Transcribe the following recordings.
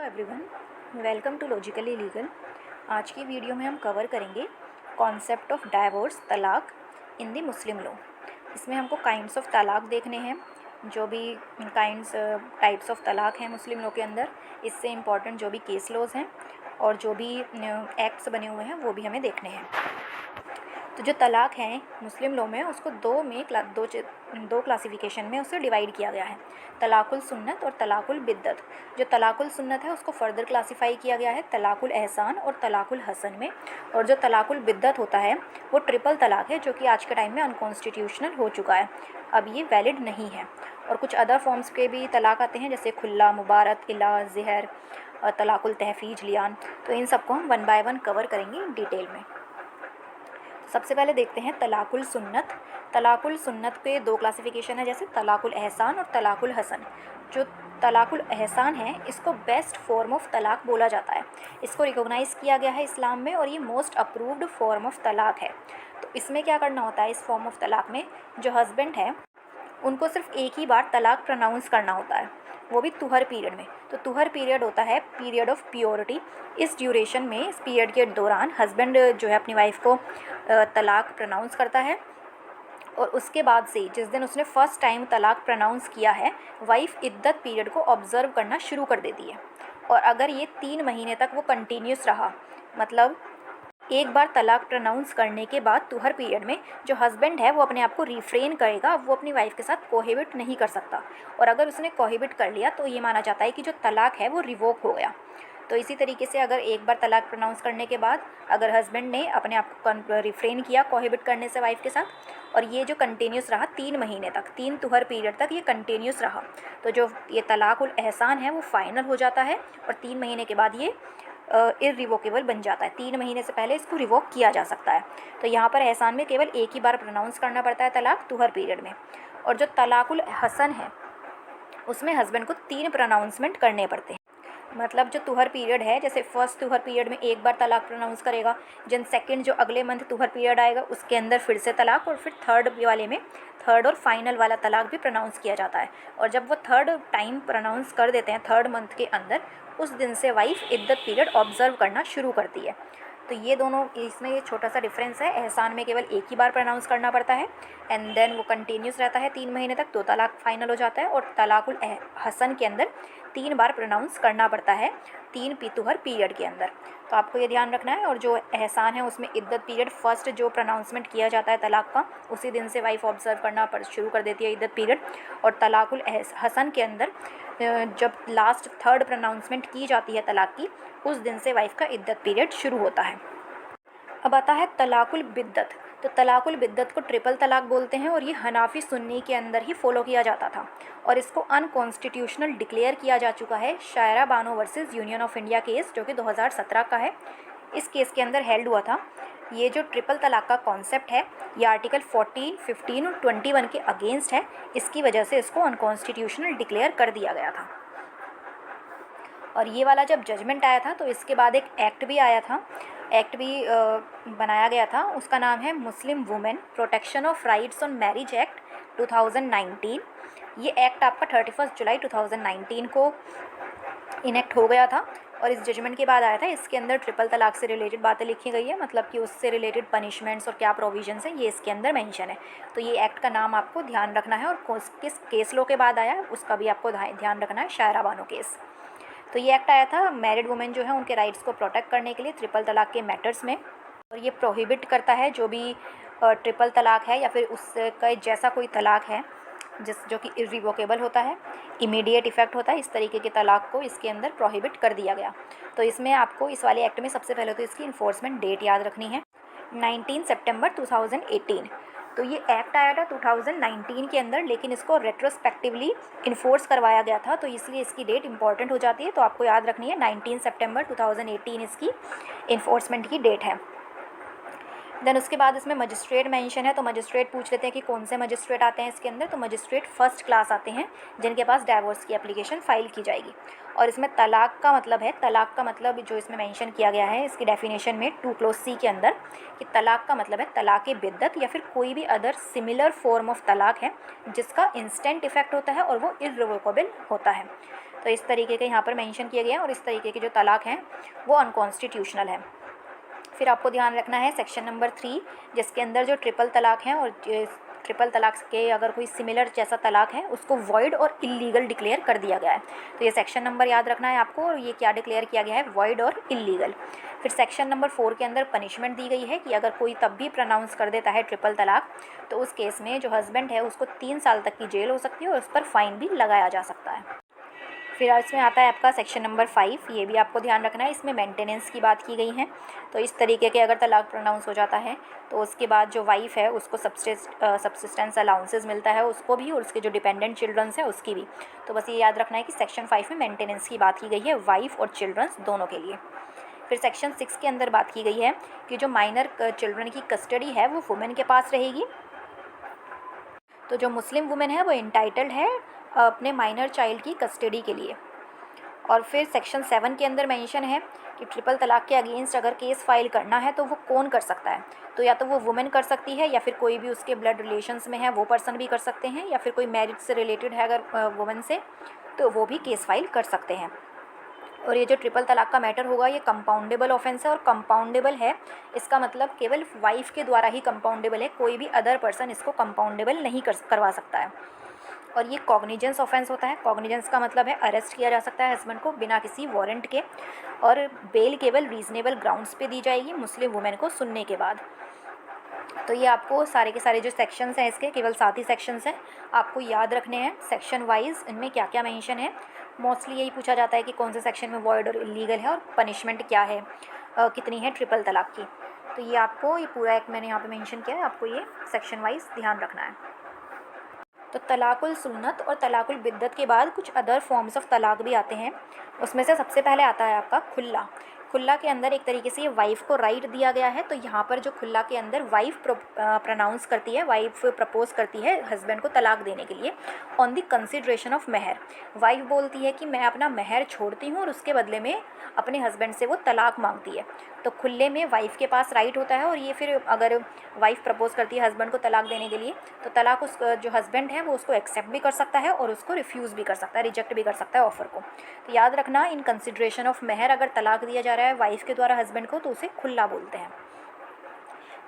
Everyone, welcome to logically legal. आज की video में हम कवर करेंगे कॉन्सेप्ट ऑफ डाइवोर्स तलाक इन द मुस्लिम लॉ। इसमें हमको काइंड्स ऑफ तलाक देखने हैं, जो भी टाइप्स ऑफ तलाक हैं मुस्लिम लॉ के अंदर, इससे इम्पॉर्टेंट जो भी केस लॉज हैं और जो भी एक्ट्स बने हुए हैं वो भी हमें देखने हैं। तो जो तलाक है मुस्लिम लॉ में, उसको दो क्लासिफिकेशन में उसे डिवाइड किया गया है, तलाकुल सुन्नत और तलाकुल बिद्दत। जो तलाकुल सुन्नत है उसको फर्दर क्लासिफाई किया गया है तलाकुल एहसान और तलाकुल हसन में, और जो तलाकुल बिद्दत होता है वो ट्रिपल तलाक है, जो कि आज के टाइम में अनकॉन्स्टिट्यूशनल हो चुका है, अब ये वैलिड नहीं है। और कुछ अदर फॉर्म्स के भी तलाक आते हैं, जैसे खुल्ला, मुबारक, इला, ज़हर, तलाकुल तहफ़ीज, लियान। तो इन सबको हम वन बाय वन कवर करेंगे डिटेल में। सबसे पहले देखते हैं तलाकुल सुन्नत। तलाकुल सुन्नत पे दो क्लासिफिकेशन है, जैसे तलाकुल एहसान और तलाकुल हसन। जो तलाकुल एहसान है इसको बेस्ट फॉर्म ऑफ तलाक बोला जाता है, इसको रिकॉग्नाइज़ किया गया है इस्लाम में और ये मोस्ट अप्रूव्ड फॉर्म ऑफ तलाक है। तो इसमें क्या करना होता है, इस फॉर्म ऑफ तलाक में जो हस्बैंड है उनको सिर्फ एक ही बार तलाक प्रोनाउंस करना होता है, वो भी तुहर पीरियड में। तो तुहर पीरियड होता है पीरियड ऑफ प्योरिटी। इस ड्यूरेशन में, इस पीरियड के दौरान हस्बैंड जो है अपनी वाइफ को तलाक प्रोनाउंस करता है, और उसके बाद से जिस दिन उसने फ़र्स्ट टाइम तलाक प्रोनाउंस किया है, वाइफ इद्दत पीरियड को ऑब्ज़र्व करना शुरू कर देती है। और अगर ये 3 महीने तक वो कंटिन्यूस रहा, मतलब एक बार तलाक प्रोनाउंस करने के बाद तुहर पीरियड में जो हस्बैंड है वो अपने आप को रिफ्रेन करेगा, वो अपनी वाइफ के साथ कोहिबिट नहीं कर सकता। और अगर उसने कोहिबिट कर लिया तो ये माना जाता है कि जो तलाक है वो रिवोक हो गया। तो इसी तरीके से अगर एक बार तलाक प्रोनाउंस करने के बाद अगर हस्बैंड ने अपने आप को रिफ्रेन किया कोहिबिट करने से वाइफ के साथ, और ये जो कंटिन्यूस रहा 3 महीने तक, 3 तुहर पीरियड तक ये कंटिन्यूस रहा, तो जो ये तलाकुल एहसान है वो फाइनल हो जाता है, और 3 महीने के बाद ये इररिवोकेबल बन जाता है। 3 महीने से पहले इसको रिवोक किया जा सकता है। तो यहाँ पर एहसान में केवल एक ही बार प्रोनाउंस करना पड़ता है तलाक, तुहर पीरियड में। और जो तलाकुल हसन है उसमें हस्बैंड को 3 प्रोनाउंसमेंट करने पड़ते हैं। मतलब जो तुहर पीरियड है, जैसे फर्स्ट तुहर पीरियड में एक बार तलाक प्रोनाउंस करेगा, जन सेकंड जो अगले मंथ तुहर पीरियड आएगा उसके अंदर फिर से तलाक, और फिर थर्ड वाले में थर्ड और फाइनल वाला तलाक भी प्रोनाउंस किया जाता है। और जब वो थर्ड टाइम प्रोनाउंस कर देते हैं थर्ड मंथ के अंदर, उस दिन से वाइफ इद्दत पीरियड ऑब्जर्व करना शुरू करती है। तो ये दोनों, इसमें ये छोटा सा डिफरेंस है। एहसान में केवल एक ही बार प्रोनाउंस करना पड़ता है एंड देन वो कंटिन्यूस रहता है 3 महीने तक, तो तलाक फाइनल हो जाता है। और तलाकुल हसन के अंदर 3 बार प्रोनाउंस करना पड़ता है 3 तुहर पीरियड के अंदर। तो आपको ये ध्यान रखना है। और जो एहसान है उसमें इद्दत पीरियड फर्स्ट जो प्रोनाउंसमेंट किया जाता है तलाक का, उसी दिन से वाइफ ऑब्जर्व करना शुरू कर देती है इद्दत पीरियड। और तलाकुल हसन के अंदर जब लास्ट थर्ड प्रोनाउंसमेंट की जाती है तलाक की, उस दिन से वाइफ का इद्दत पीरियड शुरू होता है। अब आता है तलाकुल बिद्दत। तो तलाकुल बिद्दत को ट्रिपल तलाक बोलते हैं, और ये हनाफी सुन्नी के अंदर ही फॉलो किया जाता था, और इसको अनकॉन्स्टिट्यूशनल डिक्लेयर किया जा चुका है Shayara Bano versus Union of India case, जो कि 2017 का है। इस केस के अंदर हेल्ड हुआ था। ये जो ट्रिपल तलाक का कॉन्सेप्ट है ये आर्टिकल 14, 15 और 21 के अगेंस्ट है, इसकी वजह से इसको अनकॉन्स्टिट्यूशनल डिक्लेयर कर दिया गया था। और ये वाला जब जजमेंट आया था तो इसके बाद एक एक्ट भी आया था, एक्ट भी बनाया गया था, उसका नाम है Muslim women protection of rights on marriage act 2019। ये एक्ट आपका 31 जुलाई 2019 को इनेक्ट हो गया था, और इस जजमेंट के बाद आया था। इसके अंदर ट्रिपल तलाक से रिलेटेड बातें लिखी गई है, मतलब कि उससे रिलेटेड पनिशमेंट्स और क्या प्रोविजंस हैं ये इसके अंदर मेंशन है। तो ये एक्ट का नाम आपको ध्यान रखना है, और किस केस लो के बाद आया है उसका भी आपको ध्यान रखना है, शायरा बानो केस। तो ये एक्ट आया था मैरिड वुमेन जो है उनके राइट्स को प्रोटेक्ट करने के लिए ट्रिपल तलाक के मैटर्स में, और ये प्रोहिबिट करता है जो भी ट्रिपल तलाक है या फिर उसका जैसा कोई तलाक है जो कि इररिवोकेबल होता है, इमीडिएट इफेक्ट होता है, इस तरीके के तलाक को इसके अंदर प्रोहिबिट कर दिया गया। तो इसमें आपको इस वाले एक्ट में सबसे पहले तो इसकी इन्फोर्समेंट डेट याद रखनी है, 19 सितंबर 2018। तो ये एक्ट आया था 2019 के अंदर, लेकिन इसको रेट्रोस्पेक्टिवली इन्फोर्स करवाया गया था, तो इसलिए इसकी डेट इंपॉर्टेंट हो जाती है। तो आपको याद रखनी है 19 सितंबर 2018 इसकी इन्फोर्समेंट की डेट है। देन उसके बाद इसमें मजिस्ट्रेट मेंशन है, तो मजिस्ट्रेट पूछ लेते हैं कि कौन से मजिस्ट्रेट आते हैं इसके अंदर। तो मजिस्ट्रेट फर्स्ट क्लास आते हैं जिनके पास डाइवोर्स की एप्लीकेशन फ़ाइल की जाएगी। और इसमें तलाक का मतलब है, तलाक का मतलब जो इसमें मेंशन किया गया है इसकी डेफिनेशन में 2 क्लॉज सी के अंदर, कि तलाक का मतलब है तलाक़ बिद्दत या फिर कोई भी अदर सिमिलर फॉर्म ऑफ तलाक है जिसका इंस्टेंट इफेक्ट होता है और वो इर्रिवोकेबल होता है। तो इस तरीके के यहाँ पर मेंशन किए गए हैं और इस तरीके के जो तलाक हैं वो अनकॉन्स्टिट्यूशनल है। फिर आपको ध्यान रखना है सेक्शन नंबर 3, जिसके अंदर जो ट्रिपल तलाक हैं और ट्रिपल तलाक के अगर कोई सिमिलर जैसा तलाक है उसको वॉइड और इल्लीगल डिक्लेयर कर दिया गया है। तो ये सेक्शन नंबर याद रखना है आपको, और ये क्या डिक्लेयर किया गया है, वॉइड और इल्लीगल। फिर सेक्शन नंबर 4 के अंदर पनिशमेंट दी गई है कि अगर कोई तब भी प्रोनाउंस कर देता है ट्रिपल तलाक, तो उस केस में जो हस्बैंड है उसको 3 साल तक की जेल हो सकती है और उस पर फाइन भी लगाया जा सकता है। फिर इसमें आता है आपका सेक्शन नंबर 5, ये भी आपको ध्यान रखना है, इसमें मेंटेनेंस की बात की गई है। तो इस तरीके के अगर तलाक प्रोनाउंस हो जाता है तो उसके बाद जो वाइफ़ है उसको सब्सिस्टेंस अलाउंसेस मिलता है उसको भी, और उसके जो डिपेंडेंट चिल्ड्रंस हैं उसकी भी। तो बस ये याद रखना है कि सेक्शन 5 में मेंटेनेंस की बात की गई है वाइफ़ और चिल्ड्रंस दोनों के लिए। फिर सेक्शन 6 के अंदर बात की गई है कि जो माइनर चिल्ड्रन की कस्टडी है वो वुमेन के पास रहेगी। तो जो मुस्लिम वुमेन है वो इंटाइटल्ड है अपने माइनर चाइल्ड की कस्टडी के लिए। और फिर सेक्शन 7 के अंदर मेंशन है कि ट्रिपल तलाक के अगेंस्ट अगर केस फाइल करना है तो वो कौन कर सकता है। तो या तो वो वुमेन कर सकती है या फिर कोई भी उसके ब्लड रिलेशंस में है वो पर्सन भी कर सकते हैं, या फिर कोई मैरिज से रिलेटेड है अगर वुमेन से तो वो भी केस फाइल कर सकते हैं। और ये जो ट्रिपल तलाक का मैटर होगा ये कंपाउंडेबल ऑफेंस है, और कंपाउंडेबल है इसका मतलब केवल वाइफ के द्वारा ही कंपाउंडेबल है, कोई भी अदर पर्सन इसको कंपाउंडेबल नहीं करवा सकता है। और ये कॉग्निजेंस ऑफेंस होता है। कॉग्निजेंस का मतलब है अरेस्ट किया जा सकता है हस्बैंड को बिना किसी वारंट के, और बेल केवल रीजनेबल ग्राउंड्स पे दी जाएगी मुस्लिम वुमेन को सुनने के बाद। तो ये आपको सारे के सारे जो सेक्शंस हैं इसके केवल 7 ही सेक्शंस हैं, आपको याद रखने हैं सेक्शन वाइज इनमें क्या क्या मेंशन है। मोस्टली यही पूछा जाता है कि कौन से सेक्शन में वॉइड और इलीगल है और पनिशमेंट क्या है, कितनी है ट्रिपल तलाक की। तो ये आपको ये पूरा एक मैंने यहाँ पे मेंशन किया है, आपको ये सेक्शन वाइज ध्यान रखना है। तो तलाकुल सुन्नत और तलाकुल बिद्दत के बाद कुछ अदर फॉर्म्स ऑफ तलाक भी आते हैं। उसमें से सबसे पहले आता है आपका खुल्ला। खुल्ला के अंदर एक तरीके से ये वाइफ़ को राइट दिया गया है। तो यहाँ पर जो खुल्ला के अंदर वाइफ़ प्रोनाउंस करती है, वाइफ़ प्रपोज करती है हस्बैंड को तलाक देने के लिए ऑन द कंसिड्रेशन ऑफ महर। वाइफ़ बोलती है कि मैं अपना महर छोड़ती हूँ और उसके बदले में अपने हस्बैंड से वो तलाक मांगती है। तो खुले में वाइफ़ के पास राइट होता है, और ये फिर अगर वाइफ़ प्रपोज करती है हस्बैंड को तलाक देने के लिए तो तलाक उस जो हस्बैंड है वो उसको एक्सेप्ट भी कर सकता है और उसको रिफ्यूज़ भी कर सकता है, रिजेक्ट भी कर सकता है ऑफ़र को। तो याद रखना इन कंसिड्रेशन ऑफ महर अगर तलाक दिया जा रहा है वाइफ़ के द्वारा हस्बैंड को तो उसे खुल्ला बोलते हैं।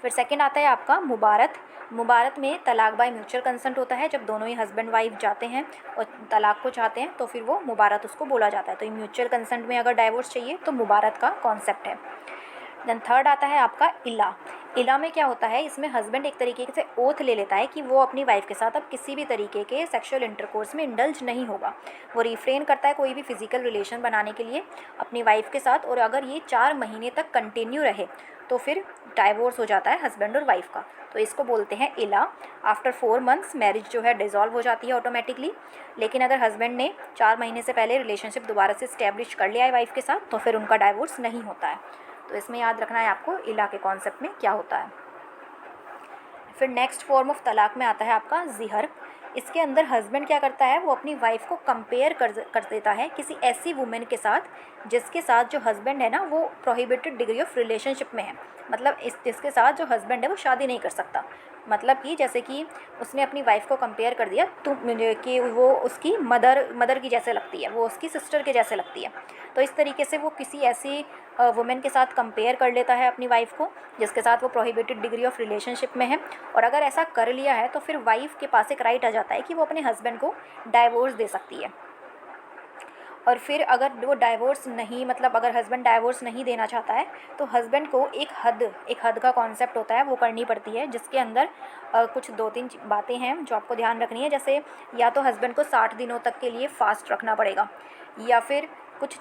फिर सेकंड आता है आपका मुबारत। मुबारत में तलाक बाय म्यूचुअल कंसेंट होता है, जब दोनों ही हस्बैंड वाइफ जाते हैं और तलाक को चाहते हैं तो फिर वो मुबारत उसको बोला जाता है। तो ये म्यूचुअल कंसेंट में अगर डाइवोर्स चाहिए तो मुबारत का कॉन्सेप्ट है। देन थर्ड आता है आपका इला। इला में क्या होता है, इसमें हस्बैंड एक तरीके से ओथ ले लेता है कि वो अपनी वाइफ के साथ अब किसी भी तरीके के सेक्सुअल इंटरकोर्स में इंडल्ज नहीं होगा। वो रिफ्रेन करता है कोई भी फिजिकल रिलेशन बनाने के लिए अपनी वाइफ के साथ, और अगर ये 4 महीने तक कंटिन्यू रहे तो फिर डाइवोर्स हो जाता है हस्बैंड और वाइफ का। तो इसको बोलते हैं इला। आफ्टर 4 मंथ्स मैरिज जो है डिज़ोल्व हो जाती है ऑटोमेटिकली। लेकिन अगर हस्बैंड ने 4 महीने से पहले रिलेशनशिप दोबारा से इस्टेब्लिश कर लिया है वाइफ के साथ तो फिर उनका डाइवोर्स नहीं होता है। तो इसमें याद रखना है आपको इला के कॉन्सेप्ट में क्या होता है। फिर नेक्स्ट फॉर्म ऑफ तलाक में आता है आपका ज़िहर। इसके अंदर हस्बैंड क्या करता है, वो अपनी वाइफ को कंपेयर कर देता है किसी ऐसी वुमेन के साथ जिसके साथ जो हस्बैंड है ना वो प्रोहिबिटेड डिग्री ऑफ रिलेशनशिप में है। मतलब जिसके साथ जो हस्बैंड है वो शादी नहीं कर सकता। मतलब कि जैसे कि उसने अपनी वाइफ को कंपेयर कर दिया कि वो उसकी मदर की जैसे लगती है, वो उसकी सिस्टर के जैसे लगती है। तो इस तरीके से वो किसी ऐसी वुमेन के साथ कंपेयर कर लेता है अपनी वाइफ को जिसके साथ वो प्रोहिबिटेड डिग्री ऑफ रिलेशनशिप में है। और अगर ऐसा कर लिया है तो फिर वाइफ के पास एक राइट आ जाता है कि वो अपने हस्बैंड को डाइवोर्स दे सकती है। और फिर अगर वो डाइवोर्स नहीं, मतलब अगर हस्बैंड डाइवोर्स नहीं देना चाहता है तो हस्बैंड को एक हद का कॉन्सेप्ट होता है वो करनी पड़ती है, जिसके अंदर कुछ 2-3 बातें हैं जो आपको ध्यान रखनी है। जैसे या तो हस्बैंड को 60 दिनों तक के लिए फास्ट रखना पड़ेगा, या फिर कुछ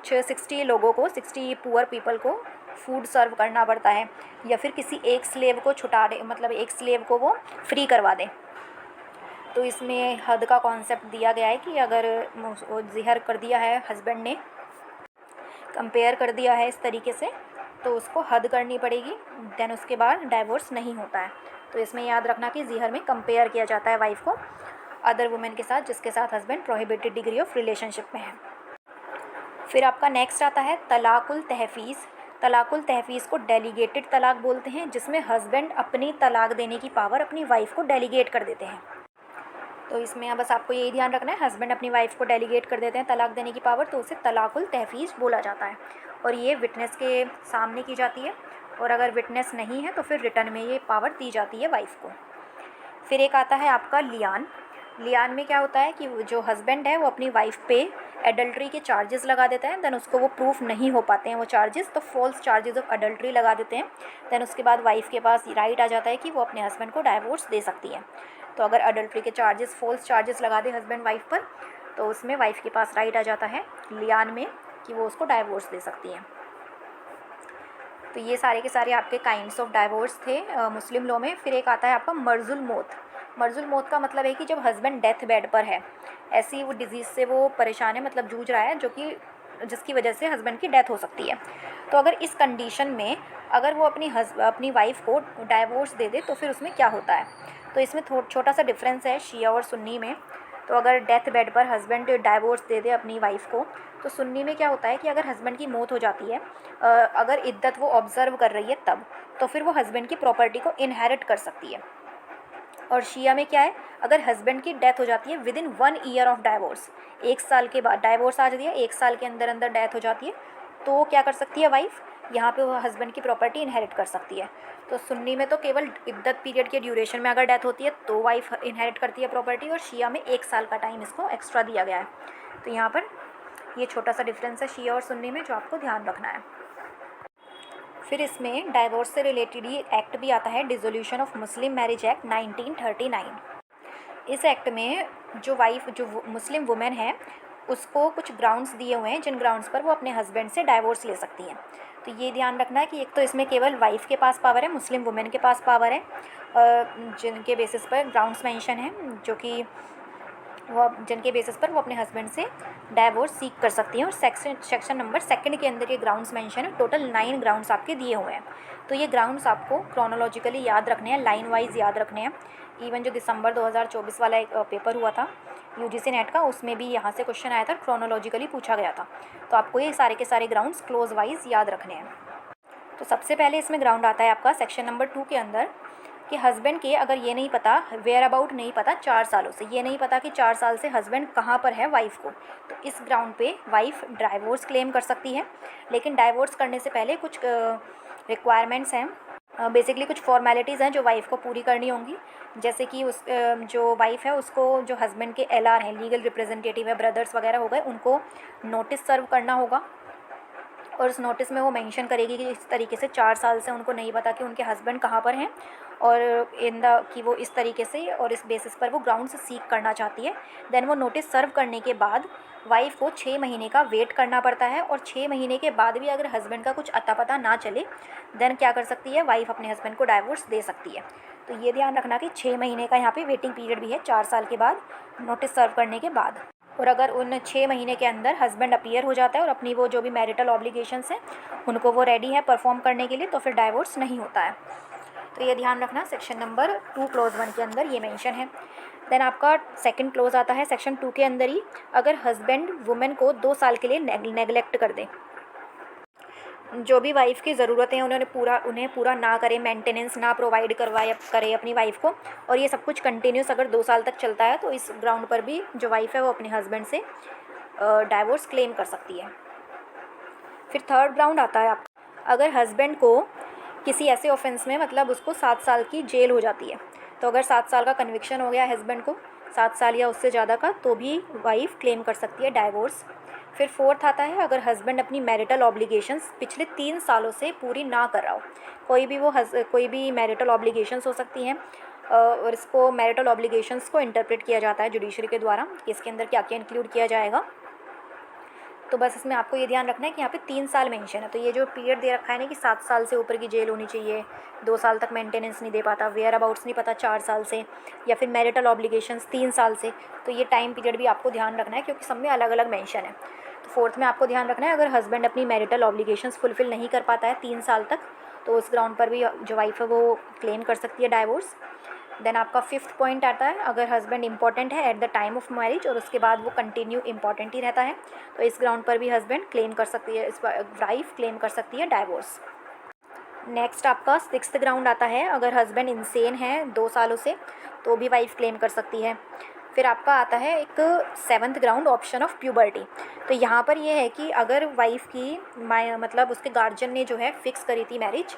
60 लोगों को, 60 पुअर पीपल को फूड सर्व करना पड़ता है, या फिर किसी एक स्लेव को छुटा दे, मतलब एक स्लेव को वो फ्री करवा दें। तो इसमें हद का कॉन्सेप्ट दिया गया है कि अगर ज़िहर कर दिया है हस्बैंड ने, कंपेयर कर दिया है इस तरीके से, तो उसको हद करनी पड़ेगी, देन उसके बाद डाइवोर्स नहीं होता है। तो इसमें याद रखना कि ज़िहर में कंपेयर किया जाता है वाइफ को अदर वुमेन के साथ जिसके साथ husband prohibited degree of relationship में है। फिर आपका नेक्स्ट आता है तलाकुल तहफ़ीज़। तलाकुल तहफ़ीज़ को डेलीगेटेड तलाक बोलते हैं, जिसमें हस्बैंड अपनी तलाक देने की पावर अपनी वाइफ को डेलीगेट कर देते हैं। तो इसमें बस आपको यही ध्यान रखना है, हस्बैंड अपनी वाइफ को डेलीगेट कर देते हैं तलाक देने की पावर, तो उसे तलाकुल तहफ़ीज़ बोला जाता है। और ये विटनेस के सामने की जाती है, और अगर विटनेस नहीं है तो फिर रिटर्न में ये पावर दी जाती है वाइफ को। फिर एक आता है आपका लियान। लियान में क्या होता है कि जो हस्बैंड है वो अपनी वाइफ पे एडल्ट्री के चार्जेस लगा देता है, देन उसको वो प्रूफ नहीं हो पाते हैं वो चार्जेस, तो फॉल्स चार्जेस ऑफ अडल्ट्री लगा देते हैं। देन उसके बाद वाइफ के पास राइट आ जाता है कि वो अपने हस्बैंड को डाइवोर्स दे सकती है। तो अगर अडल्ट्री के चार्जेस फॉल्स चार्जेस लगा दे हस्बैंड वाइफ पर, तो उसमें वाइफ के पास राइट आ जाता है लियान में कि वो उसको डाइवोर्स दे सकती है। तो ये सारे के सारे आपके काइंड्स ऑफ डाइवोर्स थे मुस्लिम लॉ में। फिर एक आता है आपका मर्जुल मौत। मर्जुल मौत का मतलब है कि जब हस्बैंड डेथ बेड पर है, ऐसी वो डिजीज़ से वो परेशान है, मतलब जूझ रहा है, जो कि जिसकी वजह से हस्बैंड की डेथ हो सकती है। तो अगर इस कंडीशन में अगर वो अपनी वाइफ को डाइवोर्स दे दे तो फिर उसमें क्या होता है। तो इसमें छोटा सा डिफरेंस है शिया और सुन्नी में। तो अगर डेथ बेड पर हस्बैंड डाइवोर्स दे दे अपनी वाइफ को, तो सुन्नी में क्या होता है कि अगर हस्बैंड की मौत हो जाती है, अगर इद्दत वो ऑब्ज़र्व कर रही है तब, तो फिर वो हस्बैंड की प्रॉपर्टी को इनहेरिट कर सकती है। और शिया में क्या है, अगर हस्बैंड की डेथ हो जाती है with in 1 year of divorce, 1 साल के बाद डाइवोर्स आ जाती है, 1 साल के अंदर अंदर डेथ हो जाती है, तो क्या कर सकती है वाइफ, यहाँ पे वो हस्बैंड की प्रॉपर्टी इनहेरिट कर सकती है। तो सुन्नी में तो केवल इद्दत पीरियड के ड्यूरेशन में अगर डेथ होती है तो वाइफ इनहेरिट करती है प्रॉपर्टी, और शिया में 1 साल का टाइम इसको एक्स्ट्रा दिया गया है। तो यहाँ पर ये छोटा सा डिफरेंस है शिया और सुन्नी में, जो आपको ध्यान रखना है। फिर इसमें डाइवोर्स से रिलेटेड ही एक्ट भी आता है, dissolution of Muslim marriage act 1939। इस एक्ट में जो मुस्लिम वुमेन है उसको कुछ ग्राउंड्स दिए हुए हैं, जिन ग्राउंड्स पर वो अपने हस्बैंड से डाइवोर्स ले सकती हैं। तो ये ध्यान रखना है कि एक तो इसमें केवल वाइफ के पास पावर है, मुस्लिम वुमेन के पास पावर है, जिनके बेसिस पर ग्राउंड्स मेंशन हैं, जो कि वो जिनके बेसिस पर वो अपने हस्बैंड से डाइवोर्स सीख कर सकती हैं। और सेक्शन नंबर 2 के अंदर ये ग्राउंड्स मेंशन है, टोटल 9 ग्राउंड्स आपके दिए हुए हैं। तो ये ग्राउंड्स आपको क्रोनोलॉजिकली याद रखने हैं, लाइन वाइज याद रखने हैं। इवन जो दिसंबर 2024 वाला एक पेपर हुआ था यूजीसी नेट का, उसमें भी यहाँ से क्वेश्चन आया था, क्रोनोलॉजिकली पूछा गया था। तो आपको ये सारे के सारे ग्राउंड्स क्लोज वाइज याद रखने हैं। तो सबसे पहले इसमें ग्राउंड आता है आपका सेक्शन नंबर 2 के अंदर कि हस्बैंड के अगर ये नहीं पता, वेयर अबाउट नहीं पता 4 सालों से, ये नहीं पता कि 4 साल से हस्बैंड कहाँ पर है वाइफ को, तो इस ग्राउंड पे वाइफ डाइवोर्स क्लेम कर सकती है। लेकिन डाइवोर्स करने से पहले कुछ रिक्वायरमेंट्स हैं, बेसिकली कुछ फॉर्मेलिटीज़ हैं जो वाइफ को पूरी करनी होंगी। जैसे कि जो वाइफ है उसको जो हस्बैंड के LR हैं, लीगल रिप्रेजेंटेटिव है, ब्रदर्स वगैरह हो गए, उनको नोटिस सर्व करना होगा। और उस नोटिस में वो मेंशन करेगी कि इस तरीके से 4 साल से उनको नहीं पता कि उनके हस्बैंड कहाँ पर हैं, और कि वो इस तरीके से और इस बेसिस पर वो ग्राउंड से सीख करना चाहती है। देन वो नोटिस सर्व करने के बाद वाइफ को 6 महीने का वेट करना पड़ता है, और 6 महीने के बाद भी अगर हस्बैंड का कुछ अता पता ना चले, देन क्या कर सकती है वाइफ, अपने हस्बैंड को डाइवोर्स दे सकती है। तो ये ध्यान रखना कि 6 महीने का यहाँ पे वेटिंग पीरियड भी है, 4 साल के बाद नोटिस सर्व करने के बाद। और अगर उन 6 महीने के अंदर हस्बैंड अपीयर हो जाता है और अपनी वो जो भी मैरिटल ऑब्लिगेशंस हैं उनको वो रेडी है परफॉर्म करने के लिए, तो फिर डाइवोर्स नहीं होता है। तो ये ध्यान रखना, सेक्शन नंबर 2 क्लोज 1 के अंदर ये मेंशन है। देन आपका सेकंड क्लोज आता है सेक्शन 2 के अंदर ही, अगर हस्बैंड वुमेन को 2 साल के लिए नेगलेक्ट कर दे, जो भी वाइफ की ज़रूरतें हैं उन्हें पूरा ना करे, मेंटेनेंस ना प्रोवाइड करे अपनी वाइफ को, और ये सब कुछ कंटिन्यूस अगर 2 साल तक चलता है, तो इस ग्राउंड पर भी जो वाइफ है वो अपने हस्बैंड से डाइवोर्स क्लेम कर सकती है। फिर थर्ड ग्राउंड आता है आपका, अगर हस्बैंड को किसी ऐसे ऑफेंस में, मतलब उसको 7 साल की जेल हो जाती है, तो अगर 7 साल का कन्विक्शन हो गया हस्बैंड को, 7 साल या उससे ज़्यादा का, तो भी वाइफ क्लेम कर सकती है डाइवोर्स। फिर फोर्थ आता है, अगर हस्बैंड अपनी मैरिटल ऑब्लिगेशंस पिछले 3 सालों से पूरी ना कर रहा हो, कोई भी मैरिटल ऑब्लिगेशंस हो सकती हैं, और इसको मैरिटल ऑब्लिगेशंस को इंटरप्रेट किया जाता है जुडिशरी के द्वारा कि इसके अंदर क्या क्या इंक्लूड किया जाएगा। तो बस इसमें आपको ये ध्यान रखना है कि यहाँ पे 3 साल मेंशन है, तो ये जो पीरियड दे रखा है ना कि 7 साल से ऊपर की जेल होनी चाहिए, 2 साल तक मेंटेनेंस नहीं दे पाता, वेयर अबाउट्स नहीं पता 4 साल से, या फिर मैरिटल ऑब्लिगेशंस 3 साल से, तो ये टाइम पीरियड भी आपको ध्यान रखना है क्योंकि सब में अलग अलग मेंशन है। तो फोर्थ में आपको ध्यान रखना है, अगर हस्बैंड अपनी मैरिटल ऑब्लिगेशंस फुलफ़िल नहीं कर पाता है 3 साल तक, तो उस ग्राउंड पर भी जो वाइफ है वो क्लेम कर सकती है डाइवोर्स। देन आपका फिफ्थ पॉइंट आता है, अगर हस्बैंड इंपॉर्टेंट है at the time of marriage और उसके बाद वो कंटिन्यू इंपॉर्टेंट ही रहता है, तो इस ग्राउंड पर भी हस्बैंड क्लेम कर सकती है, इस वाइफ क्लेम कर सकती है डाइवोर्स। नेक्स्ट आपका सिक्स्थ ग्राउंड आता है, अगर हस्बैंड इंसेन है 2 सालों से, तो भी वाइफ क्लेम कर सकती है। फिर आपका आता है एक seventh ground, option of puberty. तो यहाँ पर ये है कि अगर वाइफ की मतलब उसके गार्जियन ने जो है फिक्स करी थी मैरिज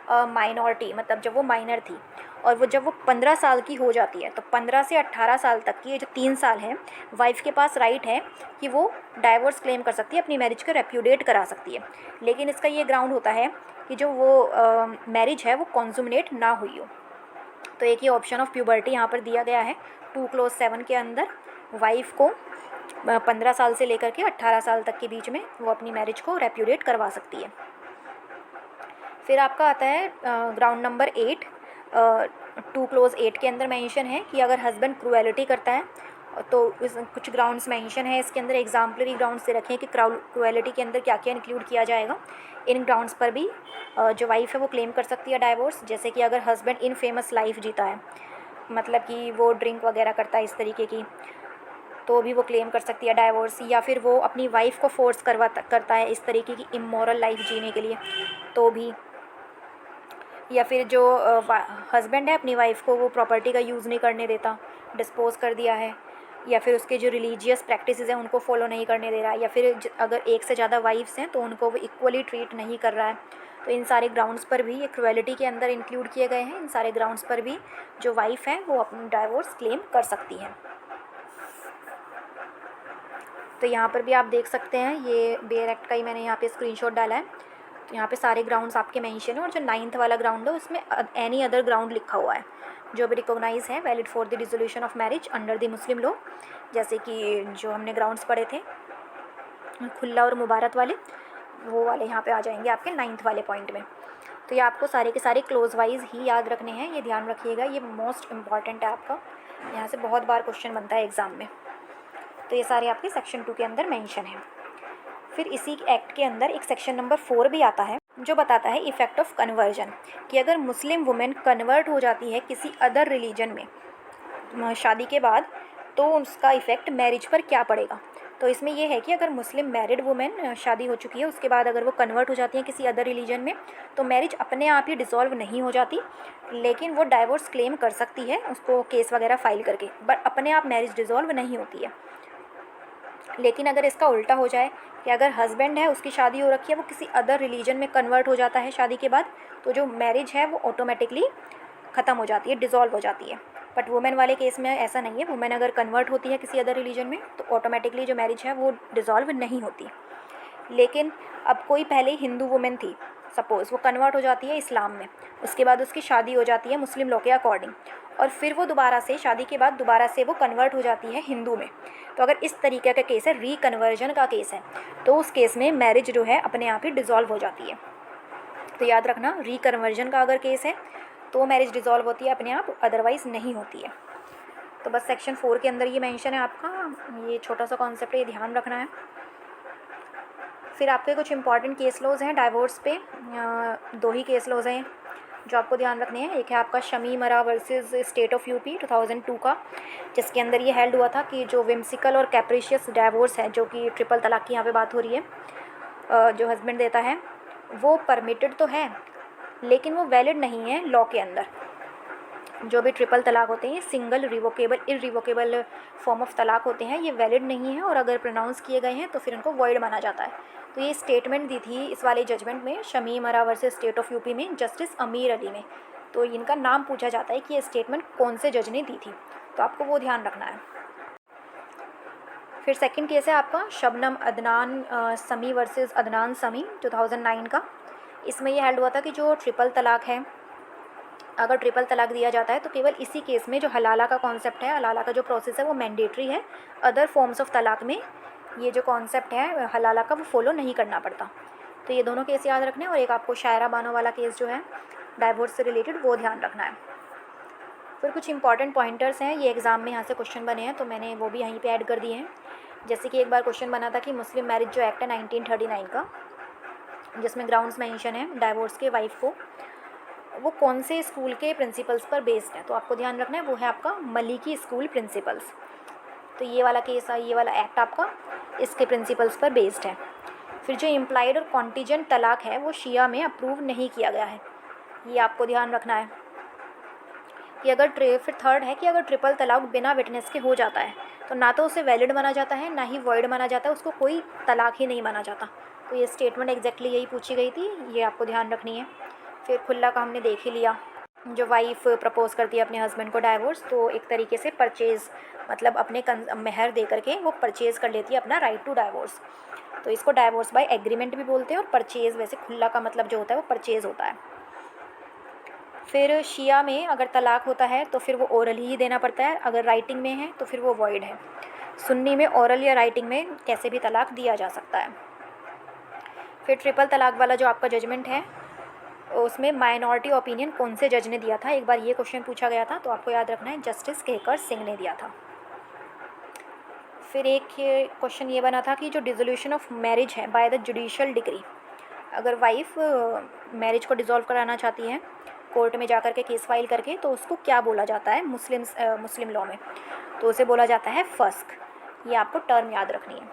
माइनॉरिटी, मतलब जब वो माइनर थी, और वो जब वो 15 साल की हो जाती है, तो 15 से 18 साल तक की ये जो 3 साल हैं, वाइफ के पास राइट है कि वो डाइवोर्स क्लेम कर सकती है, अपनी मैरिज को रेप्यूडिएट करा सकती है। लेकिन इसका ये ग्राउंड होता है कि जो वो मैरिज है वो कॉन्जुमेट ना हुई हो। तो एक ही ऑप्शन ऑफ प्यूबर्टी यहाँ पर दिया गया है 2 क्लॉज 7 के अंदर, वाइफ को 15 साल से लेकर के 18 साल तक के बीच में वो अपनी मैरिज को रेप्यूडिएट करवा सकती है। फिर आपका आता है ग्राउंड नंबर 8, 2 क्लॉज 8 के अंदर मेंशन है कि अगर हस्बैंड क्रूएलिटी करता है, तो कुछ ग्राउंड्स मेंशन है इसके अंदर, एग्जाम्पलरी ग्राउंड्स से रखें कि क्रूएलिटी के अंदर क्या क्या इंक्लूड किया जाएगा। इन ग्राउंड्स पर भी जो वाइफ है वो क्लेम कर सकती है डाइवोर्स, जैसे कि अगर हस्बैंड इन फेमस लाइफ जीता है, मतलब कि वो ड्रिंक वगैरह करता है इस तरीके की, तो भी वो क्लेम कर सकती है डाइवोर्स। या फिर वो अपनी वाइफ को फोर्स करता है इस तरीके की इमोरल लाइफ जीने के लिए, तो भी। या फिर जो हस्बैंड है अपनी वाइफ को वो प्रॉपर्टी का यूज़ नहीं करने देता, डिस्पोज कर दिया है, या फिर उसके जो रिलीजियस प्रैक्टिसेस हैं उनको फॉलो नहीं करने दे रहा है, या फिर अगर एक से ज़्यादा वाइफ्स हैं तो उनको वो इक्वली ट्रीट नहीं कर रहा है, तो इन सारे ग्राउंड्स पर भी ये क्रुएलिटी के अंदर इंक्लूड किए गए हैं। इन सारे ग्राउंड्स पर भी जो वाइफ है वो अपनी डाइवोर्स क्लेम कर सकती है। तो यहाँ पर भी आप देख सकते हैं, ये बेयर एक्ट का ही मैंने यहाँ पे स्क्रीनशॉट डाला है। तो यहाँ पे सारे ग्राउंड्स आपके मेंशन है, और जो 9th वाला ग्राउंड है उसमें एनी अदर ग्राउंड लिखा हुआ है जो भी रिकॉग्नाइज है valid for the dissolution of marriage under the Muslim law. जैसे कि जो हमने ग्राउंड्स पढ़े थे खुला और मुबारत वाले, वो वाले यहाँ पे आ जाएंगे आपके 9th वाले पॉइंट में। तो ये आपको सारे के सारे क्लोज वाइज ही याद रखने हैं, ये ध्यान रखिएगा, ये मोस्ट इम्पॉर्टेंट है आपका, यहाँ से बहुत बार क्वेश्चन बनता है एग्ज़ाम में। तो ये सारे आपके सेक्शन 2 के अंदर मेंशन है। फिर इसी एक्ट के अंदर एक सेक्शन नंबर 4 भी आता है जो बताता है इफ़ेक्ट ऑफ कन्वर्जन, कि अगर मुस्लिम वुमेन कन्वर्ट हो जाती है किसी अदर रिलीजन में शादी के बाद, तो उसका इफ़ेक्ट मैरिज पर क्या पड़ेगा। तो इसमें यह है कि अगर मुस्लिम मैरिड वुमेन शादी हो चुकी है, उसके बाद अगर वो कन्वर्ट हो जाती है किसी अदर रिलीजन में, तो मैरिज अपने आप ही डिसॉल्व नहीं हो जाती, लेकिन वो डाइवोर्स क्लेम कर सकती है उसको केस वगैरह फाइल करके, बट अपने आप मैरिज डिसॉल्व नहीं होती है। लेकिन अगर इसका उल्टा हो जाए कि अगर हस्बैंड है उसकी शादी हो रखी है, वो किसी अदर रिलीजन में कन्वर्ट हो जाता है शादी के बाद, तो जो मैरिज है वो ऑटोमेटिकली ख़त्म हो जाती है, डिसॉल्व हो जाती है। बट वुमेन वाले केस में ऐसा नहीं है, वुमेन अगर कन्वर्ट होती है किसी अदर रिलीजन में तो ऑटोमेटिकली जो मैरिज है वो डिसॉल्व नहीं होती। लेकिन अब कोई पहले हिंदू वुमेन थी, सपोज़ वो कन्वर्ट हो जाती है इस्लाम में, उसके बाद उसकी शादी हो जाती है मुस्लिम लॉ के अकॉर्डिंग, और फिर वो दोबारा से शादी के बाद दोबारा से वो कन्वर्ट हो जाती है हिंदू में, तो अगर इस तरीके का केस है, रीकन्वर्जन का केस है, तो उस केस में मैरिज जो है अपने आप ही डिसॉल्व हो जाती है। तो याद रखना, रीकन्वर्जन का अगर केस है तो मैरिज डिसॉल्व होती है अपने आप, अदरवाइज़ नहीं होती है। तो बस सेक्शन 4 के अंदर ये मेंशन है आपका, ये छोटा सा कॉन्सेप्ट है, ये ध्यान रखना है। फिर आपके कुछ इंपॉर्टेंट केस लॉज हैं डाइवोर्स पे, 2 ही केस लॉज हैं जो आपको ध्यान रखने हैं। एक है आपका शमी मरा वर्सेस स्टेट ऑफ यूपी 2002 का, जिसके अंदर ये हेल्ड हुआ था कि जो विम्सिकल और कैप्रिशियस डाइवोर्स है, जो कि ट्रिपल तलाक की यहाँ पे बात हो रही है, जो हस्बैंड देता है, वो परमिटेड तो है लेकिन वो वैलिड नहीं है लॉ के अंदर। जो भी ट्रिपल तलाक होते हैं, single revocable irrevocable form of तलाक होते हैं, ये वैलिड नहीं है, और अगर प्रोनाउंस किए गए हैं तो फिर उनको वॉइड माना जाता है। तो ये स्टेटमेंट दी थी इस वाले जजमेंट में, शमी मरा वर्सेस स्टेट ऑफ यूपी में, जस्टिस अमीर अली ने। तो इनका नाम पूछा जाता है कि ये स्टेटमेंट कौन से जज ने दी थी, तो आपको वो ध्यान रखना है। फिर सेकंड केस है आपका शबनम अदनान समी वर्सेस अदनान समी 2009 का। इसमें यह हेल्ड हुआ था कि जो ट्रिपल तलाक है, अगर ट्रिपल तलाक दिया जाता है तो केवल इसी केस में जो हलाला का कॉन्सेप्ट है, हलाला का जो प्रोसेस है वो मैंडेटरी है, अदर फॉर्म्स ऑफ तलाक में ये जो कॉन्सेप्ट है हलाला का वो फॉलो नहीं करना पड़ता। तो ये दोनों केस याद रखने हैं, और एक आपको शायरा बानो वाला केस जो है डाइवोर्स से रिलेटेड, वो ध्यान रखना है। फिर कुछ इंपॉर्टेंट पॉइंटर्स हैं, ये एग्ज़ाम में यहाँ से क्वेश्चन बने हैं तो मैंने वो भी यहीं पे ऐड कर दिए हैं। जैसे कि एक बार क्वेश्चन बना था कि मुस्लिम मैरिज जो एक्ट है 1939 का, जिसमें ग्राउंड्स मेंशन है डाइवोर्स के वाइफ को, वो कौन से स्कूल के प्रिंसिपल्स पर बेस्ड है। तो आपको ध्यान रखना है वो है आपका मलिकी स्कूल प्रिंसिपल्स। तो ये वाला केस है, ये वाला एक्ट आपका इसके प्रिंसिपल्स पर बेस्ड है। फिर जो इम्प्लाइड और कॉन्टीजेंट तलाक है वो शिया में अप्रूव नहीं किया गया है, ये आपको ध्यान रखना है कि अगर फिर थर्ड है कि अगर ट्रिपल तलाक बिना विटनेस के हो जाता है तो ना तो उसे वैलिड माना जाता है, ना ही वॉइड माना जाता है, उसको कोई तलाक ही नहीं माना जाता। तो ये स्टेटमेंट एग्जैक्टली यही पूछी गई थी, ये आपको ध्यान रखनी है। फिर खुला का हमने देख ही लिया, जो वाइफ प्रपोज करती है अपने हस्बैंड को डाइवोर्स, तो एक तरीके से परचेज़, मतलब अपने मेहर दे करके वो परचेज़ कर लेती है अपना राइट टू डाइवोर्स। तो इसको डाइवोर्स बाय एग्रीमेंट भी बोलते हैं, और परचेज़, वैसे खुला का मतलब जो होता है वो परचेज़ होता है। फिर शिया में अगर तलाक होता है तो फिर वो ओरल ही देना पड़ता है, अगर राइटिंग में है तो फिर वो वॉइड है। सुन्नी में ओरल या राइटिंग में कैसे भी तलाक दिया जा सकता है। फिर ट्रिपल तलाक वाला जो आपका जजमेंट है उसमें माइनॉरिटी ओपिनियन कौन से जज ने दिया था, एक बार ये क्वेश्चन पूछा गया था, तो आपको याद रखना है जस्टिस केकर सिंह ने दिया था। फिर एक क्वेश्चन ये बना था कि जो डिसोल्यूशन ऑफ मैरिज है बाय द जुडिशियल डिग्री, अगर वाइफ मैरिज को डिसॉल्व कराना चाहती है कोर्ट में जाकर के केस फाइल करके, तो उसको क्या बोला जाता है मुस्लिम लॉ में, तो उसे बोला जाता है फस्क। ये आपको टर्म याद रखनी है।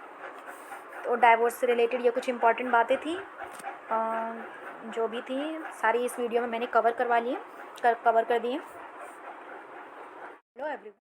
तो डाइवोर्स से रिलेटेड ये कुछ इंपॉर्टेंट बातें थी, जो भी थी सारी इस वीडियो में मैंने कवर करवा ली, कवर कर दी है। Hello everyone.